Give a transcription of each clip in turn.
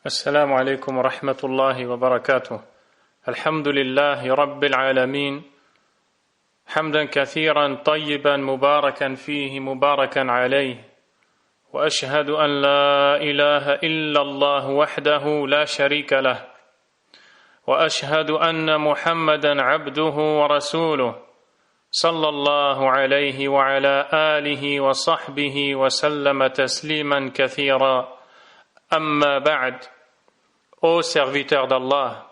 السلام عليكم ورحمة الله وبركاته. الحمد لله رب العالمين حمدا كثيرا طيبا مباركا فيه مباركا عليه، وأشهد أن لا إله إلا الله وحده لا شريك له، وأشهد أن محمدا عبده ورسوله صلى الله عليه وعلى آله وصحبه وسلم تسليما كثيرا. Amma ba'd, ô serviteurs d'Allah,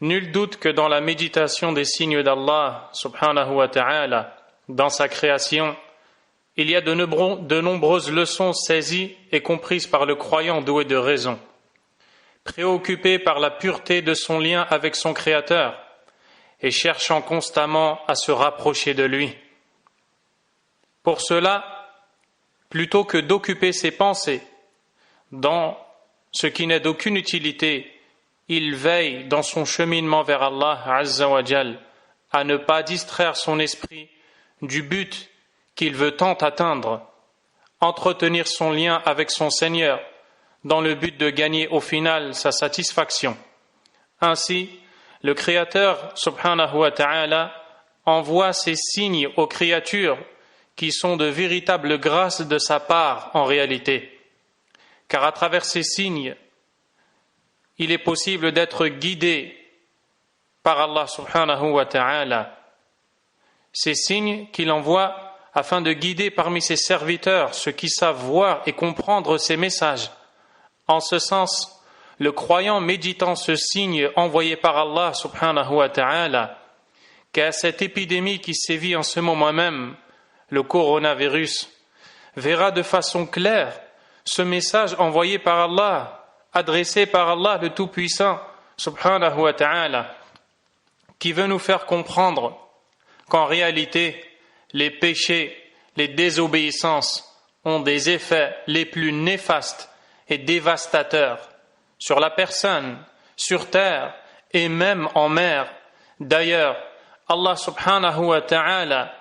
nul doute que dans la méditation des signes d'Allah, subhanahu wa ta'ala, dans sa création, il y a de nombreuses leçons saisies et comprises par le croyant doué de raison, préoccupé par la pureté de son lien avec son Créateur et cherchant constamment à se rapprocher de lui. Pour cela, plutôt que d'occuper ses pensées dans ce qui n'est d'aucune utilité, il veille dans son cheminement vers Allah Azza wa Jal à ne pas distraire son esprit du but qu'il veut tant atteindre, entretenir son lien avec son Seigneur dans le but de gagner au final sa satisfaction. Ainsi, le Créateur subhanahu wa ta'ala envoie ces signes aux créatures qui sont de véritables grâces de sa part en réalité. Car à travers ces signes, il est possible d'être guidé par Allah subhanahu wa ta'ala. Ces signes qu'il envoie afin de guider parmi ses serviteurs ceux qui savent voir et comprendre ses messages. En ce sens, le croyant méditant ce signe envoyé par Allah subhanahu wa ta'ala, qu'à cette épidémie qui sévit en ce moment même, le coronavirus, verra de façon claire ce message envoyé par Allah, adressé par Allah le Tout-Puissant, subhanahu wa ta'ala, qui veut nous faire comprendre qu'en réalité, les péchés, les désobéissances ont des effets les plus néfastes et dévastateurs sur la personne, sur terre et même en mer. D'ailleurs, Allah subhanahu wa ta'ala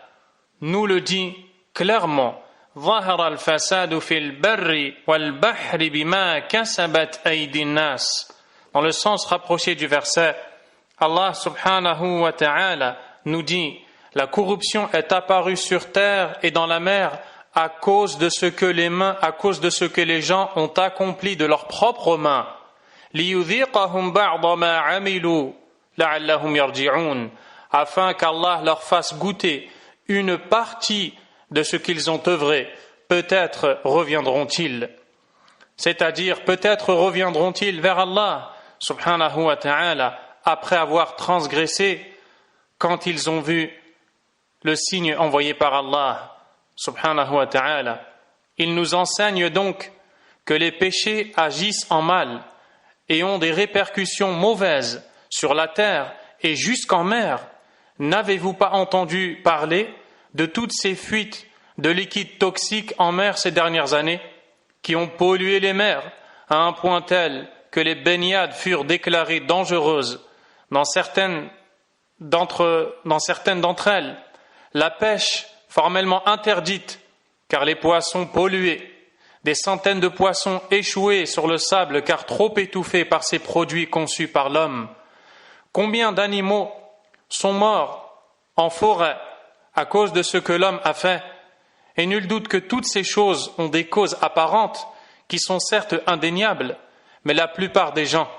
nous le dit clairement: ظهر الفساد في البر والبحر بما كسبت أيدي الناس. Dans le sens rapproché du verset, Allah subhanahu wa ta'ala nous dit: la corruption est apparue sur terre et dans la mer à cause de ce que les gens ont accompli de leurs propres mains. ليذيقهم بعض ما عملوا لعلهم يرجعون, afin qu'Allah leur fasse goûter une partie de ce qu'ils ont œuvré, peut-être reviendront-ils. C'est-à-dire, peut-être reviendront-ils vers Allah, subhanahu wa ta'ala, après avoir transgressé quand ils ont vu le signe envoyé par Allah, subhanahu wa ta'ala. Il nous enseigne donc que les péchés agissent en mal et ont des répercussions mauvaises sur la terre et jusqu'en mer. N'avez-vous pas entendu parler de toutes ces fuites de liquides toxiques en mer ces dernières années, qui ont pollué les mers à un point tel que les baignades furent déclarées dangereuses dans certaines d'entre elles, la pêche formellement interdite car les poissons pollués, des centaines de poissons échoués sur le sable car trop étouffés par ces produits conçus par l'homme. Combien d'animaux sont morts en forêt à cause de ce que l'homme a fait? Et nul doute que toutes ces choses ont des causes apparentes qui sont certes indéniables, mais la plupart des gens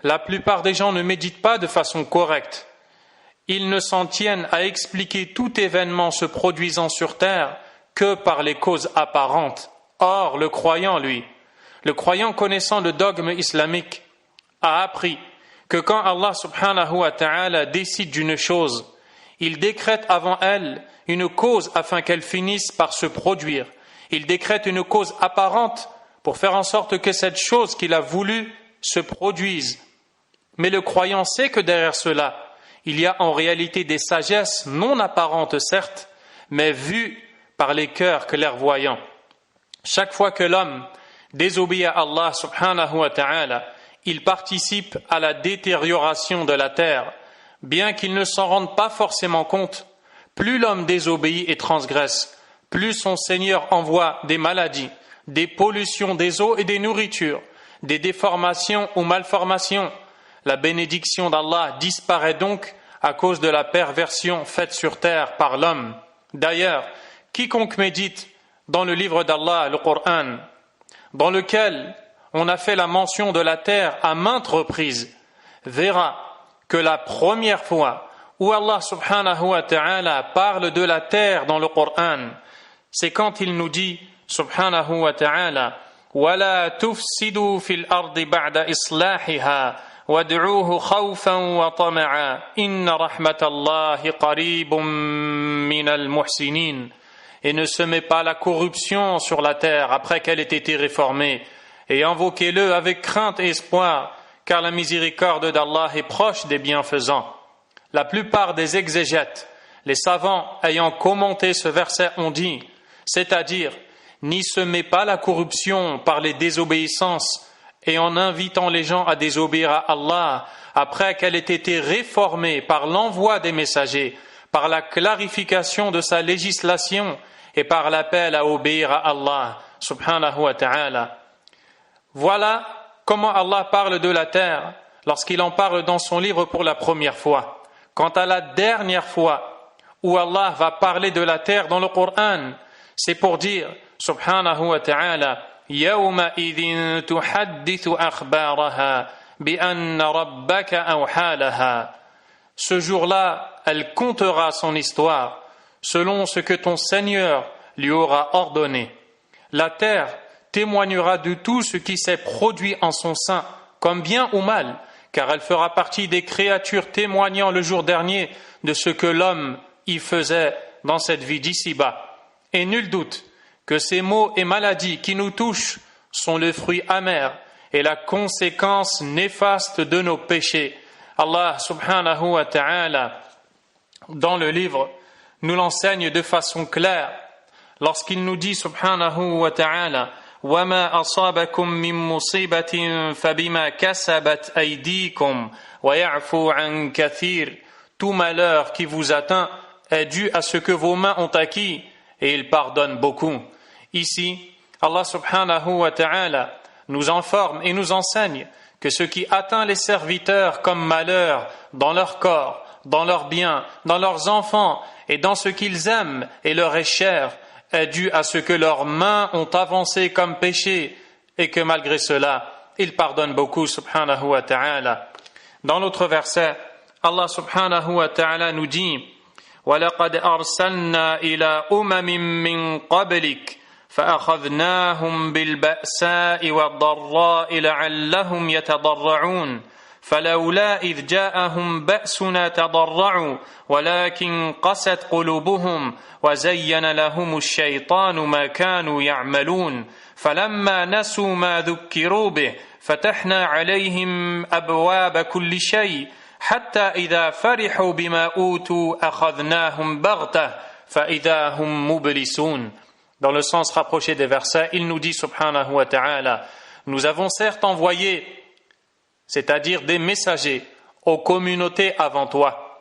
ne méditent pas de façon correcte. Ils ne s'en tiennent à expliquer tout événement se produisant sur terre que par les causes apparentes. Or, le croyant connaissant le dogme islamique, a appris que quand Allah subhanahu wa ta'ala décide d'une chose, il décrète avant elle une cause afin qu'elle finisse par se produire. Il décrète une cause apparente pour faire en sorte que cette chose qu'il a voulu se produise. Mais le croyant sait que derrière cela, il y a en réalité des sagesses non apparentes certes, mais vues par les cœurs clairvoyants. Chaque fois que l'homme désobéit à Allah subhanahu wa ta'ala, il participe à la détérioration de la terre. Bien qu'il ne s'en rende pas forcément compte, plus l'homme désobéit et transgresse, plus son Seigneur envoie des maladies, des pollutions des eaux et des nourritures, des déformations ou malformations. La bénédiction d'Allah disparaît donc à cause de la perversion faite sur terre par l'homme. D'ailleurs, quiconque médite dans le livre d'Allah, le Coran, dans lequel on a fait la mention de la terre à maintes reprises, verra que la première fois où Allah subhanahu wa ta'ala parle de la terre dans le Coran, c'est quand il nous dit subhanahu wa ta'ala وَلَا تُفْسِدُوا فِي الْأَرْضِ بَعْدَ إِصْلَاحِهَا وَادْعُوهُ خَوْفًا وَطَمَعًا إِنَّ رَحْمَةَ اللَّهِ قَرِيبٌ مِنَ الْمُحْسِنِينَ. Et ne semez pas la corruption sur la terre après qu'elle ait été réformée, et invoquez-le avec crainte et espoir, car la miséricorde d'Allah est proche des bienfaisants. La plupart des exégètes, les savants ayant commenté ce verset ont dit, c'est-à-dire, n'y semez pas la corruption par les désobéissances et en invitant les gens à désobéir à Allah après qu'elle ait été réformée par l'envoi des messagers, par la clarification de sa législation et par l'appel à obéir à Allah subhanahu wa ta'ala. Voilà comment Allah parle de la terre lorsqu'il en parle dans son livre pour la première fois. Quant à la dernière fois où Allah va parler de la terre dans le Coran, c'est pour dire subhanahu wa ta'ala يَوْمَئِذٍ تُحَدِّثُ أَخْبَارَهَا بِأَنَّ رَبَّكَ أَوْحَى لَهَا. Ce jour-là, elle contera son histoire selon ce que ton Seigneur lui aura ordonné. La terre témoignera de tout ce qui s'est produit en son sein, comme bien ou mal, car elle fera partie des créatures témoignant le jour dernier de ce que l'homme y faisait dans cette vie d'ici-bas. Et nul doute que ces maux et maladies qui nous touchent sont le fruit amer et la conséquence néfaste de nos péchés. Allah subhanahu wa ta'ala, dans le livre, nous l'enseigne de façon claire lorsqu'il nous dit subhanahu wa ta'ala وَمَا أَصَابَكُم مِّن مُّصِيبَةٍ فَبِمَا كَسَبَتْ أَيْدِيكُمْ وَيَعْفُو عَن كَثِيرٍ. Tout malheur qui vous atteint est dû à ce que vos mains ont acquis et il pardonne beaucoup. Ici, Allah subhanahu wa ta'ala nous informe et nous enseigne que ce qui atteint les serviteurs comme malheur dans leur corps, dans leurs biens, dans leurs enfants et dans ce qu'ils aiment et leur est cher est dû à ce que leurs mains ont avancé comme péché et que malgré cela, il pardonne beaucoup subhanahu wa ta'ala. Dans l'autre verset, Allah subhanahu wa ta'ala nous dit وَلَقَدْ أَرْسَلْنَا إِلَىٰ أُمَمٍ مِّن قَبْلِكَ فأخذناهم بالبأساء والضراء لعلهم يتضرعون فلولا إذ جاءهم بأسنا تضرعوا ولكن قست قلوبهم وزين لهم الشيطان ما كانوا يعملون فلما نسوا ما ذكروا به فتحنا عليهم أبواب كل شيء حتى إذا فرحوا بما أوتوا أخذناهم بغتة فإذا هم مبلسون. Dans le sens rapproché des versets, il nous dit subhanahu wa ta'ala, nous avons certes envoyé, c'est-à-dire des messagers, aux communautés avant toi.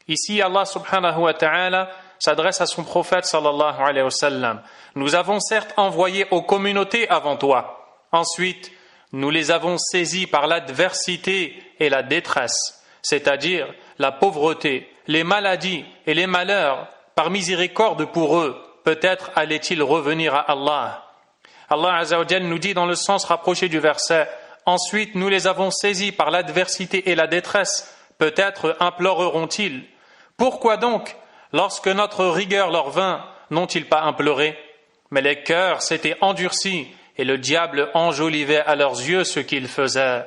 Ici, Allah subhanahu wa ta'ala s'adresse à son prophète sallallahu alayhi wa sallam. Nous avons certes envoyé aux communautés avant toi. Ensuite, nous les avons saisis par l'adversité et la détresse, c'est-à-dire la pauvreté, les maladies et les malheurs, par miséricorde pour eux. Peut-être allait-il revenir à Allah. Allah Azza wa Jalla nous dit dans le sens rapproché du verset, ensuite nous les avons saisis par l'adversité et la détresse, peut-être imploreront-ils. Pourquoi donc, lorsque notre rigueur leur vint, n'ont-ils pas imploré? Mais les cœurs s'étaient endurcis et le diable enjolivait à leurs yeux ce qu'ils faisaient.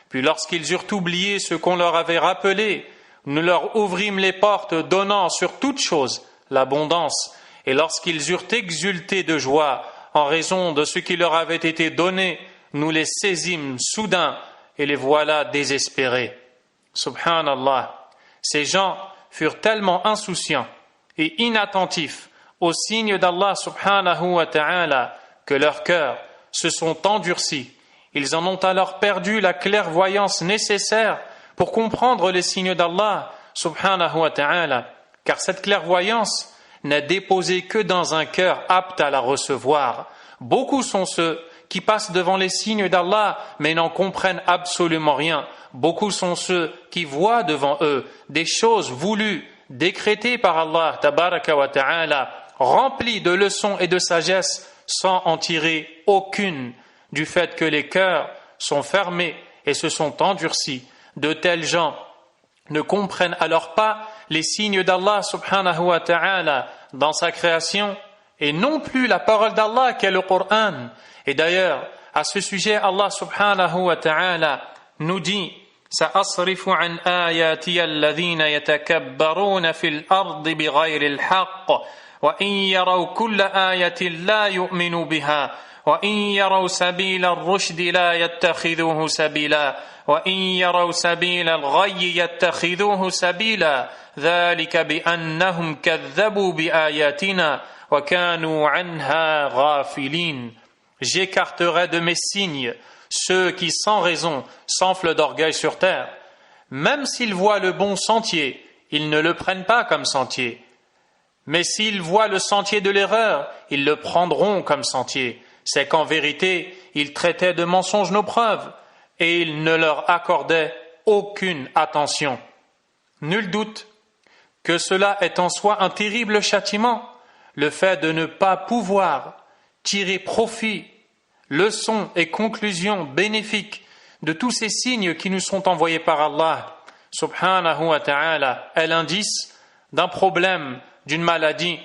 Puis lorsqu'ils eurent oublié ce qu'on leur avait rappelé, nous leur ouvrîmes les portes donnant sur toute chose l'abondance. Et lorsqu'ils eurent exulté de joie en raison de ce qui leur avait été donné, nous les saisîmes soudain et les voilà désespérés. Subhanallah, ces gens furent tellement insouciants et inattentifs aux signes d'Allah subhanahu wa ta'ala que leurs cœurs se sont endurcis. Ils en ont alors perdu la clairvoyance nécessaire pour comprendre les signes d'Allah subhanahu wa ta'ala, car cette clairvoyance n'est déposée que dans un cœur apte à la recevoir. Beaucoup sont ceux qui passent devant les signes d'Allah, mais n'en comprennent absolument rien. Beaucoup sont ceux qui voient devant eux des choses voulues, décrétées par Allah, tabaraka wa ta'ala, remplies de leçons et de sagesse, sans en tirer aucune, du fait que les cœurs sont fermés et se sont endurcis. De tels gens ne comprennent alors pas les signes d'Allah subhanahu wa ta'ala dans sa création et non plus la parole d'Allah qu'est le Coran. Et d'ailleurs, à ce sujet, Allah subhanahu wa ta'ala nous dit سأصرف عن آياتي الذين يتكبرون في الأرض بغير الحق وإن يروا كل آية لا يؤمنوا بها وإن يروا سبيل الرشد لا يتخذوه سبيلا وإن يروا سبيل الغي يتخذوه سبيلا ذلك بأنهم كذبوا بآياتنا وكانوا عنها غافلين. J'écarterai de mes signes ceux qui sans raison s'enflent d'orgueil sur terre. Même s'ils voient le bon sentier, ils ne le prennent pas comme sentier. Mais s'ils voient le sentier de l'erreur, ils le prendront comme sentier. C'est qu'en vérité, ils traitaient de mensonges nos preuves et ils ne leur accordaient aucune attention. Nul doute que cela est en soi un terrible châtiment, le fait de ne pas pouvoir tirer profit, leçons et conclusions bénéfiques de tous ces signes qui nous sont envoyés par Allah subhanahu wa ta'ala est l'indice d'un problème, d'une maladie,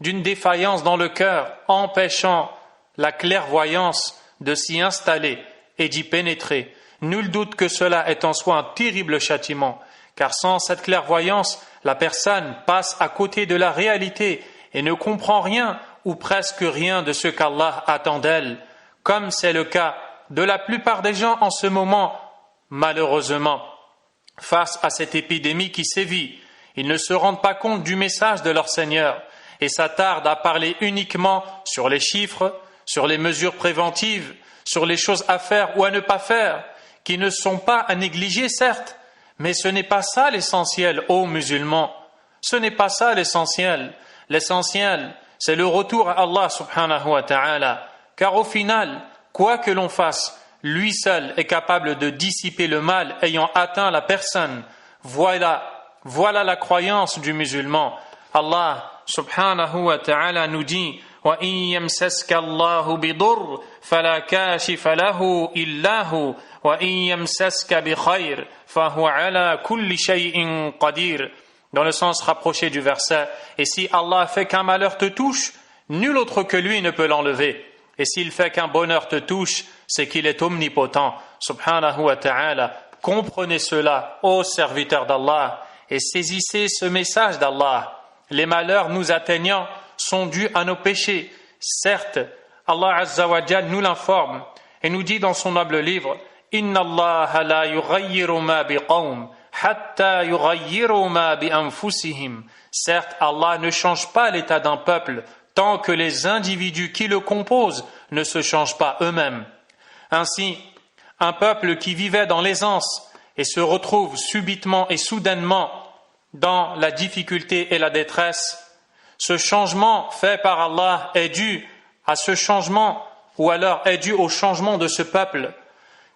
d'une défaillance dans le cœur, empêchant la clairvoyance de s'y installer et d'y pénétrer. Nul doute que cela est en soi un terrible châtiment, car sans cette clairvoyance, la personne passe à côté de la réalité et ne comprend rien ou presque rien de ce qu'Allah attend d'elle, comme c'est le cas de la plupart des gens en ce moment. Malheureusement, face à cette épidémie qui sévit, ils ne se rendent pas compte du message de leur Seigneur et s'attardent à parler uniquement sur les chiffres, sur les mesures préventives, sur les choses à faire ou à ne pas faire, qui ne sont pas à négliger certes, mais ce n'est pas ça l'essentiel, ô musulmans. Ce n'est pas ça l'essentiel. L'essentiel, c'est le retour à Allah subhanahu wa ta'ala. Car au final, quoi que l'on fasse, lui seul est capable de dissiper le mal ayant atteint la personne. Voilà la croyance du musulman. Allah subhanahu wa ta'ala nous dit وَإِن يَمْسَسْكَ اللَّهُ بِضُرٍّ فَلَا كَاشِفَ لَهُ إِلَّا هُوَ وَإِن يَمْسَسْكَ بِخَيْرٍ فَهُوَ عَلَى كُلِّ شَيْءٍ قَدِيرٌ. Dans le sens rapproché du verset, et si Allah fait qu'un malheur te touche, nul autre que lui ne peut l'enlever. Et s'il fait qu'un bonheur te touche, c'est qu'il est omnipotent. Subhanahu wa ta'ala. Comprenez cela, ô serviteurs d'Allah, et saisissez ce message d'Allah. Les malheurs nous atteignant sont dus à nos péchés. Certes, Allah Azza wa Jal nous l'informe et nous dit dans son noble livre « Inna Allah la yughayyiru ma biqawm hatta yughayyiru ma bi anfusihim » Certes, Allah ne change pas l'état d'un peuple tant que les individus qui le composent ne se changent pas eux-mêmes. Ainsi, un peuple qui vivait dans l'aisance et se retrouve subitement et soudainement dans la difficulté et la détresse, ce changement fait par Allah est dû à ce changement ou alors est dû au changement de ce peuple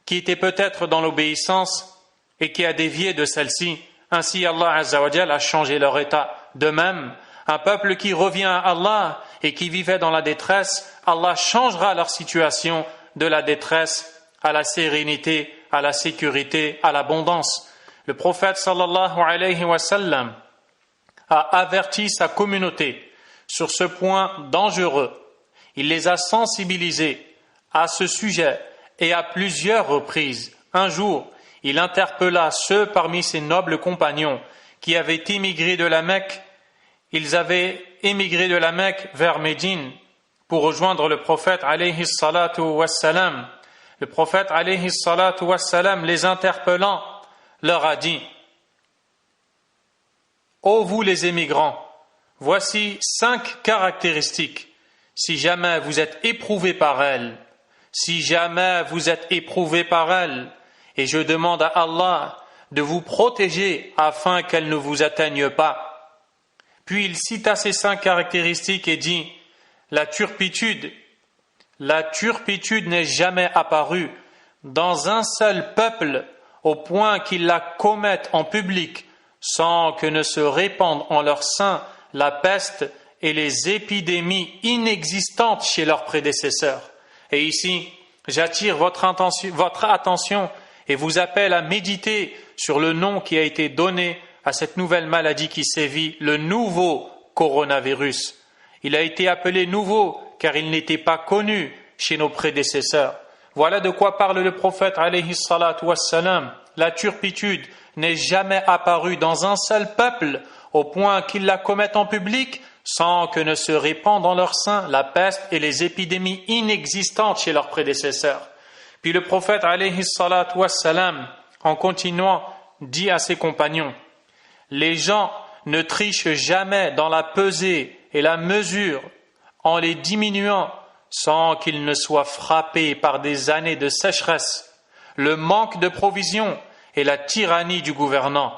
qui était peut-être dans l'obéissance et qui a dévié de celle-ci. Ainsi Allah Azza wa Jalla a changé leur état. De même, un peuple qui revient à Allah et qui vivait dans la détresse, Allah changera leur situation de la détresse à la sérénité, à la sécurité, à l'abondance. Le prophète sallallahu alayhi wa sallam a averti sa communauté sur ce point dangereux. Il les a sensibilisés à ce sujet et à plusieurs reprises. Un jour, il interpella ceux parmi ses nobles compagnons qui avaient émigré de la Mecque. Ils avaient émigré de la Mecque vers Médine pour rejoindre le prophète alayhi salatu wassalam. Le prophète alayhi salatu wassalam, les interpellant, leur a dit: ô vous les émigrants, voici 5 caractéristiques. Si jamais vous êtes éprouvés par elles, et je demande à Allah de vous protéger afin qu'elles ne vous atteignent pas. Puis il cita ces 5 caractéristiques et dit: la turpitude, la turpitude n'est jamais apparue dans un seul peuple au point qu'ils la commettent en public sans que ne se répandent en leur sein la peste et les épidémies inexistantes chez leurs prédécesseurs. Et ici, j'attire votre attention et vous appelle à méditer sur le nom qui a été donné à cette nouvelle maladie qui sévit, le nouveau coronavirus. Il a été appelé nouveau car il n'était pas connu chez nos prédécesseurs. Voilà de quoi parle le prophète alayhi salatu wassalam. La turpitude n'est jamais apparue dans un seul peuple au point qu'ils la commettent en public sans que ne se répandent dans leur sein la peste et les épidémies inexistantes chez leurs prédécesseurs. Puis le prophète alayhi salatu wassalam, en continuant, dit à ses compagnons: les gens ne trichent jamais dans la pesée et la mesure en les diminuant sans qu'ils ne soient frappés par des années de sécheresse, le manque de provisions et la tyrannie du gouvernant.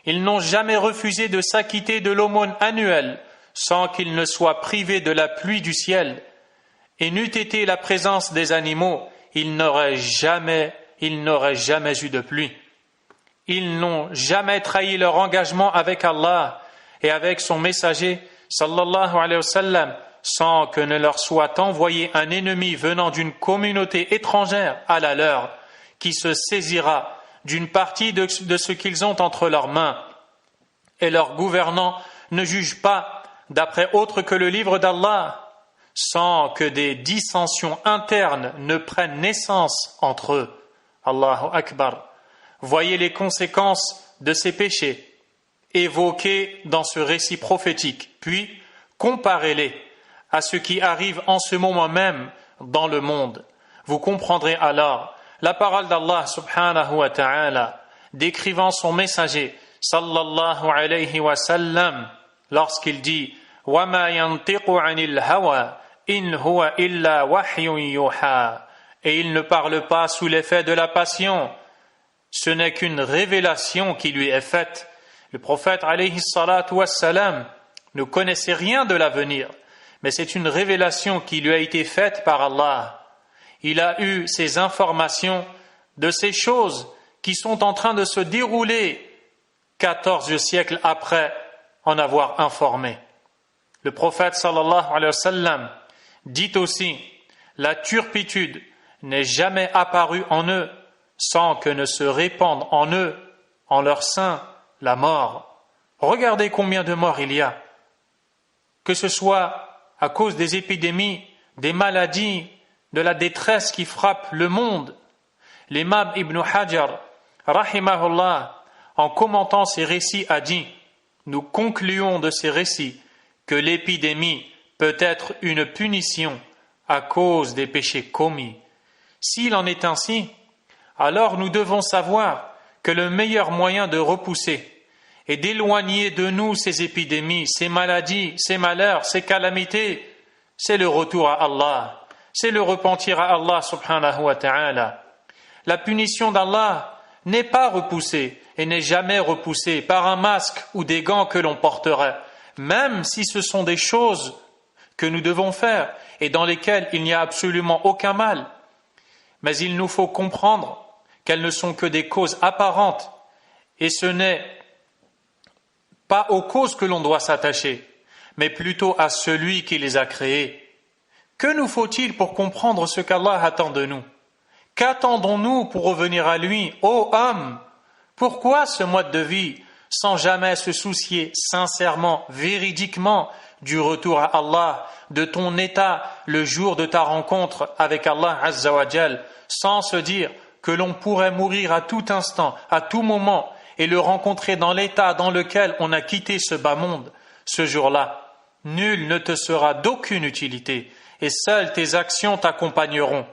Ils n'ont jamais refusé de s'acquitter de l'aumône annuelle sans qu'ils ne soient privés de la pluie du ciel. Et n'eût été la présence des animaux, ils n'auraient jamais eu de pluie. Ils n'ont jamais trahi leur engagement avec Allah et avec son messager, sallallahu alayhi wa sallam, sans que ne leur soit envoyé un ennemi venant d'une communauté étrangère à la leur, qui se saisira d'une partie de ce qu'ils ont entre leurs mains. Et leurs gouvernants ne jugent pas d'après autre que le livre d'Allah, sans que des dissensions internes ne prennent naissance entre eux. Allahu Akbar. Voyez les conséquences de ces péchés évoqués dans ce récit prophétique, puis comparez-les à ce qui arrive en ce moment même dans le monde. Vous comprendrez alors la parole d'Allah subhanahu wa ta'ala décrivant son messager sallallahu alayhi wa sallam lorsqu'il dit « Wa ma yantiqu anil hawa in huwa illa wahyun yuha » et il ne parle pas sous l'effet de la passion, ce n'est qu'une révélation qui lui est faite. Le prophète alayhi salatu wassalam ne connaissait rien de l'avenir, mais c'est une révélation qui lui a été faite par Allah. Il a eu ces informations de ces choses qui sont en train de se dérouler 14 siècles après en avoir informé. Le prophète sallallahu alayhi wa sallam dit aussi: la turpitude n'est jamais apparue en eux sans que ne se répande en eux, en leur sein, la mort. Regardez combien de morts il y a, que ce soit à cause des épidémies, des maladies, de la détresse qui frappe le monde. L'imam Ibn Hajar, rahimahullah, en commentant ces récits a dit: nous concluons de ces récits que l'épidémie peut être une punition à cause des péchés commis. S'il en est ainsi, alors nous devons savoir que le meilleur moyen de repousser et d'éloigner de nous ces épidémies, ces maladies, ces malheurs, ces calamités, c'est le retour à Allah, c'est le repentir à Allah subhanahu wa ta'ala. La punition d'Allah n'est pas repoussée et n'est jamais repoussée par un masque ou des gants que l'on porterait, même si ce sont des choses que nous devons faire et dans lesquelles il n'y a absolument aucun mal. Mais il nous faut comprendre qu'elles ne sont que des causes apparentes et ce n'est pas aux causes que l'on doit s'attacher, mais plutôt à celui qui les a créées. Que nous faut-il pour comprendre ce qu'Allah attend de nous? Qu'attendons-nous pour revenir à lui, ô homme? Pourquoi ce mode de vie sans jamais se soucier sincèrement, véridiquement du retour à Allah, de ton état le jour de ta rencontre avec Allah Azza wa Jal, sans se dire que l'on pourrait mourir à tout instant, à tout moment, et le rencontrer dans l'état dans lequel on a quitté ce bas monde? Ce jour-là, nul ne te sera d'aucune utilité, et seules tes actions t'accompagneront.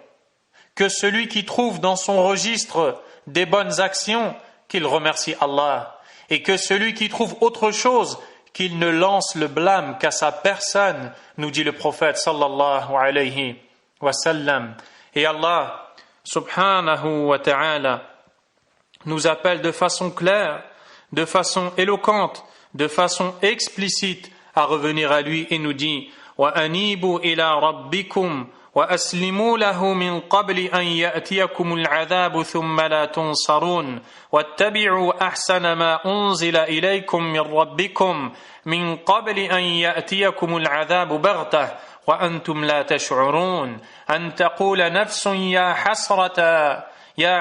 Que celui qui trouve dans son registre des bonnes actions, qu'il remercie Allah, et que celui qui trouve autre chose, qu'il ne lance le blâme qu'à sa personne, nous dit le prophète sallallahu alayhi wa sallam. Et Allah subhanahu wa ta'ala nous appelle de façon claire, de façon éloquente, de façon explicite à revenir à lui et nous dit: wa anibu ila rabbikum وأسلموا له من قبل أن يأتيكم العذاب ثم لا تنصرون واتبعوا أحسن ما أنزل إليكم من ربكم من قبل أن يأتيكم العذاب بغتة وأنتم لا تشعرون أن تقول نفس يا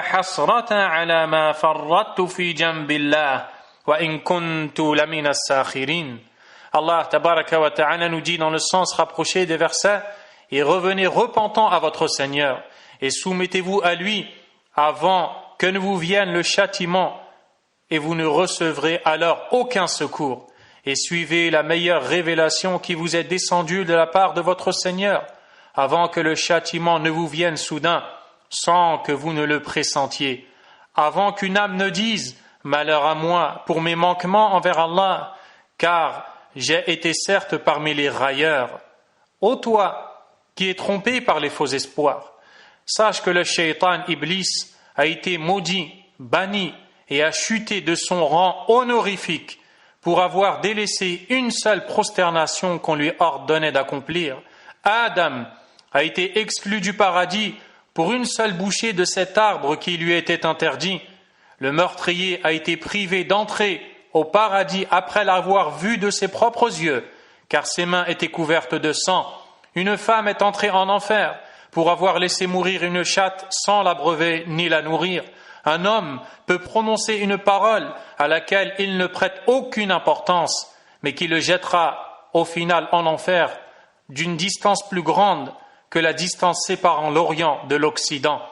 حسرة على ما فرطت في جنب الله وإن كنت لمن الساخرين. Allah tabaraka wa ta'ala nous dit dans le sens rapproché des versets: et revenez repentant à votre Seigneur et soumettez-vous à lui avant que ne vous vienne le châtiment et vous ne recevrez alors aucun secours, et suivez la meilleure révélation qui vous est descendue de la part de votre Seigneur avant que le châtiment ne vous vienne soudain sans que vous ne le pressentiez, avant qu'une âme ne dise malheur à moi pour mes manquements envers Allah, car j'ai été certes parmi les railleurs. Ô toi qui es trompé par les faux espoirs, sache que le shaitan Iblis a été maudit, banni et a chuté de son rang honorifique pour avoir délaissé une seule prosternation qu'on lui ordonnait d'accomplir. Adam a été exclu du paradis pour une seule bouchée de cet arbre qui lui était interdit. Le meurtrier a été privé d'entrer au paradis après l'avoir vu de ses propres yeux, car ses mains étaient couvertes de sang. Une femme est entrée en enfer pour avoir laissé mourir une chatte sans l'abreuver ni la nourrir. Un homme peut prononcer une parole à laquelle il ne prête aucune importance, mais qui le jettera au final en enfer d'une distance plus grande que la distance séparant l'Orient de l'Occident.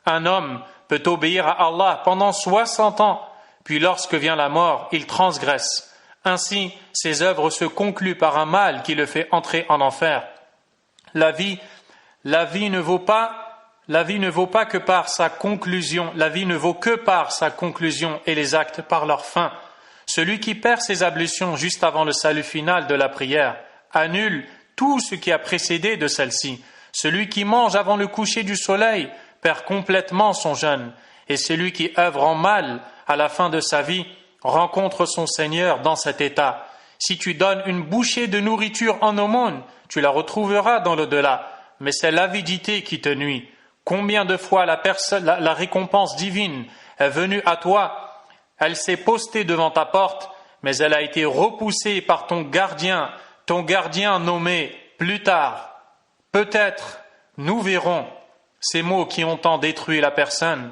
Un homme peut obéir à Allah pendant 60 ans, puis lorsque vient la mort, il transgresse. Ainsi, ses œuvres se concluent par un mal qui le fait entrer en enfer. La vie ne vaut que par sa conclusion. La vie ne vaut que par sa conclusion et les actes par leur fin. Celui qui perd ses ablutions juste avant le salut final de la prière annule tout ce qui a précédé de celle-ci. Celui qui mange avant le coucher du soleil perd complètement son jeûne. Et celui qui œuvre en mal à la fin de sa vie rencontre son Seigneur dans cet état. Si tu donnes une bouchée de nourriture en aumône, tu la retrouveras dans l'au-delà, mais c'est l'avidité qui te nuit. Combien de fois la récompense divine est venue à toi, elle s'est postée devant ta porte, mais elle a été repoussée par ton gardien nommé plus tard. Peut-être, nous verrons, ces mots qui ont tant détruit la personne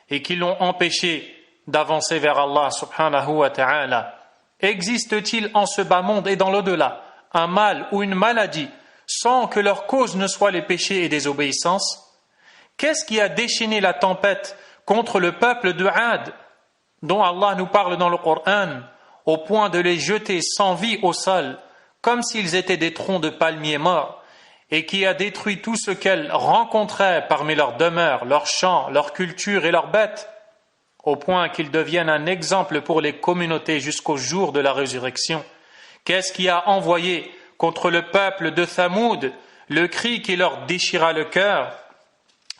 et qui l'ont empêché d'avancer vers Allah subhanahu wa ta'ala. Existe-t-il en ce bas monde et dans l'au-delà un mal ou une maladie sans que leur cause ne soit les péchés et désobéissances? Qu'est-ce qui a déchaîné la tempête contre le peuple de Ad, dont Allah nous parle dans le Coran, au point de les jeter sans vie au sol, comme s'ils étaient des troncs de palmiers morts, et qui a détruit tout ce qu'elles rencontraient parmi leurs demeures, leurs champs, leur culture et leurs bêtes, au point qu'ils deviennent un exemple pour les communautés jusqu'au jour de la résurrection? Qu'est-ce qui a envoyé contre le peuple de Thamoud le cri qui leur déchira le cœur,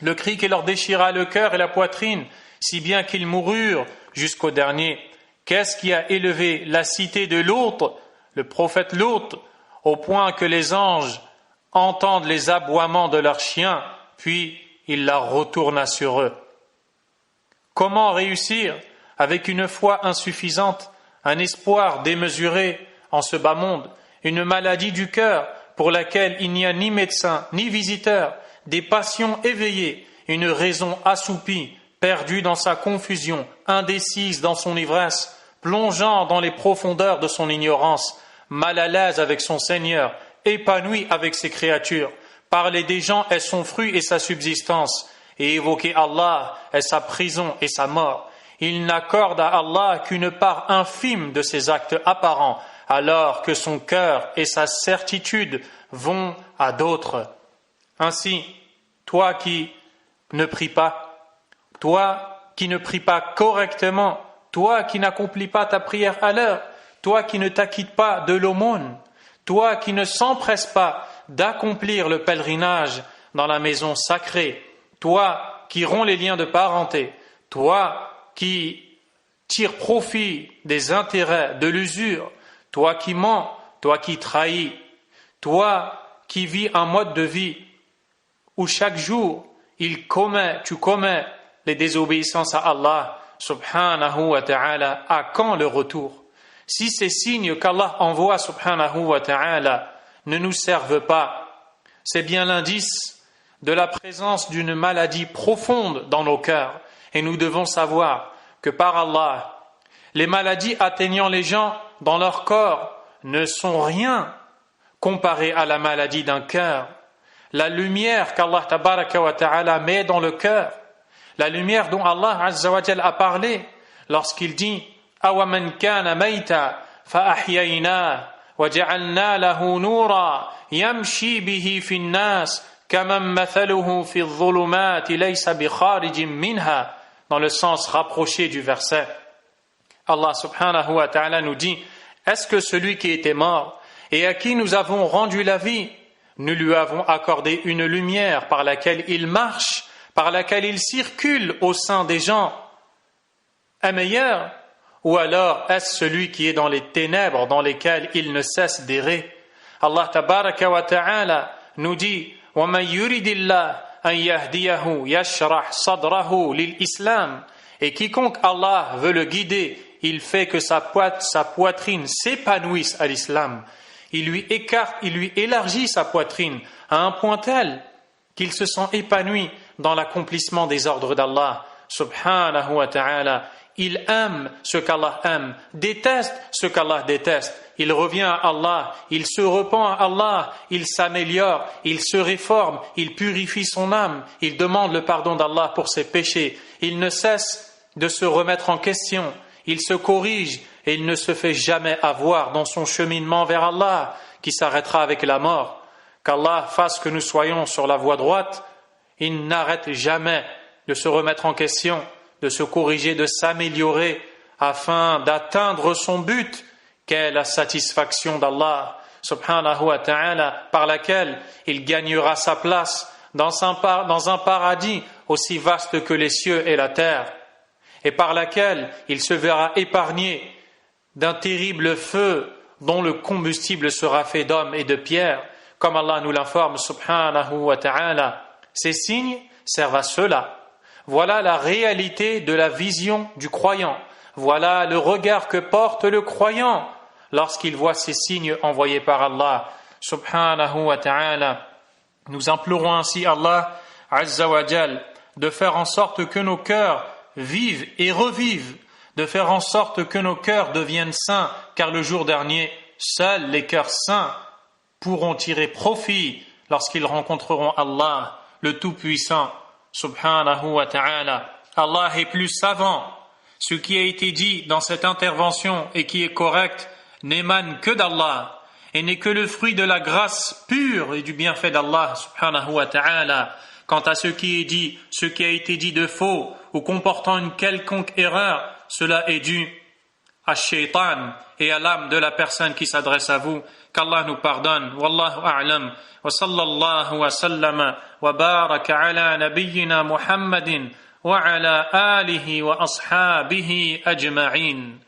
et la poitrine, si bien qu'ils moururent jusqu'au dernier? Qu'est-ce qui a élevé la cité de Lot, le prophète Lot, au point que les anges entendent les aboiements de leurs chiens, puis il la retourna sur eux? Comment réussir avec une foi insuffisante, un espoir démesuré en ce bas monde, une maladie du cœur pour laquelle il n'y a ni médecin ni visiteur, des passions éveillées, une raison assoupie, perdue dans sa confusion, indécise dans son ivresse, plongeant dans les profondeurs de son ignorance, mal à l'aise avec son Seigneur, épanoui avec ses créatures? Parler des gens est son fruit et sa subsistance, et évoquer Allah est sa prison et sa mort. Il n'accorde à Allah qu'une part infime de ses actes apparents, alors que son cœur et sa certitude vont à d'autres. Ainsi, toi qui ne pries pas, toi qui ne pries pas correctement, toi qui n'accomplis pas ta prière à l'heure, toi qui ne t'acquittes pas de l'aumône, toi qui ne s'empresse pas d'accomplir le pèlerinage dans la maison sacrée, toi qui romps les liens de parenté, toi qui tires profit des intérêts de l'usure, toi qui mens, toi qui trahis, toi qui vis un mode de vie où chaque jour tu commets les désobéissances à Allah subhanahu wa ta'ala, à quand le retour? Si ces signes qu'Allah envoie subhanahu wa ta'ala ne nous servent pas, c'est bien l'indice de la présence d'une maladie profonde dans nos cœurs. Et nous devons savoir que par Allah, les maladies atteignant les gens dans leur corps ne sont rien comparées à la maladie d'un cœur. La lumière qu'Allah tabaraka wa ta'ala met dans le cœur, la lumière dont Allah azza wa jal a parlé lorsqu'il dit « Awaman kana mayta fa ahyaynah wa ja'alna lahu nura yamshi bihi fi an-nas kaman mathaluhu fi adh-dhulumati laysa bi kharijin minha » dans le sens rapproché du verset. Allah subhanahu wa ta'ala nous dit « Est-ce que celui qui était mort et à qui nous avons rendu la vie, nous lui avons accordé une lumière par laquelle il marche, par laquelle il circule au sein des gens, un meilleur, ou alors est-ce celui qui est dans les ténèbres dans lesquelles il ne cesse d'errer ?» Allah tabaraka wa ta'ala nous dit « وَمَنْ يُرِدِ اللَّهُ أَنْ يَهْدِيَهُ يَشْرَحْ صَدْرَهُ لِلْإِسْلَامِ » Et quiconque Allah veut le guider, il fait que sa poitrine s'épanouisse à l'islam. Il lui élargit sa poitrine à un point tel qu'il se sent épanoui dans l'accomplissement des ordres d'Allah subhanahu wa ta'ala. Il aime ce qu'Allah aime, déteste ce qu'Allah déteste. Il revient à Allah, il se repent à Allah, il s'améliore, il se réforme, il purifie son âme, il demande le pardon d'Allah pour ses péchés. Il ne cesse de se remettre en question, il se corrige et il ne se fait jamais avoir dans son cheminement vers Allah qui s'arrêtera avec la mort. Qu'Allah fasse que nous soyons sur la voie droite. Il n'arrête jamais de se remettre en question, de se corriger, de s'améliorer afin d'atteindre son but, qu'est la satisfaction d'Allah subhanahu wa ta'ala, par laquelle il gagnera sa place dans un paradis aussi vaste que les cieux et la terre, et par laquelle il se verra épargné d'un terrible feu dont le combustible sera fait d'hommes et de pierres, comme Allah nous l'informe subhanahu wa ta'ala. Ces signes servent à cela. Voilà la réalité de la vision du croyant. Voilà le regard que porte le croyant lorsqu'il voit ces signes envoyés par Allah subhanahu wa ta'ala. Nous implorons ainsi Allah azza wa jal de faire en sorte que nos cœurs vivent et revivent, de faire en sorte que nos cœurs deviennent saints, car le jour dernier, seuls les cœurs saints pourront tirer profit lorsqu'ils rencontreront Allah, le Tout-Puissant, subhanahu wa ta'ala. Allah est plus savant. Ce qui a été dit dans cette intervention et qui est correct n'émane que d'Allah et n'est que le fruit de la grâce pure et du bienfait d'Allah, subhanahu wa ta'ala. Quant à ce qui a été dit de faux ou comportant une quelconque erreur, cela est dû à Shaitan et à l'âme de la personne qui s'adresse à vous. Qu'Allah nous pardonne. Wallahu a'lam. Wa sallallahu wa sallama wa baraka ala nabiyyina Muhammadin wa ala alihi wa ashabihi ajma'in.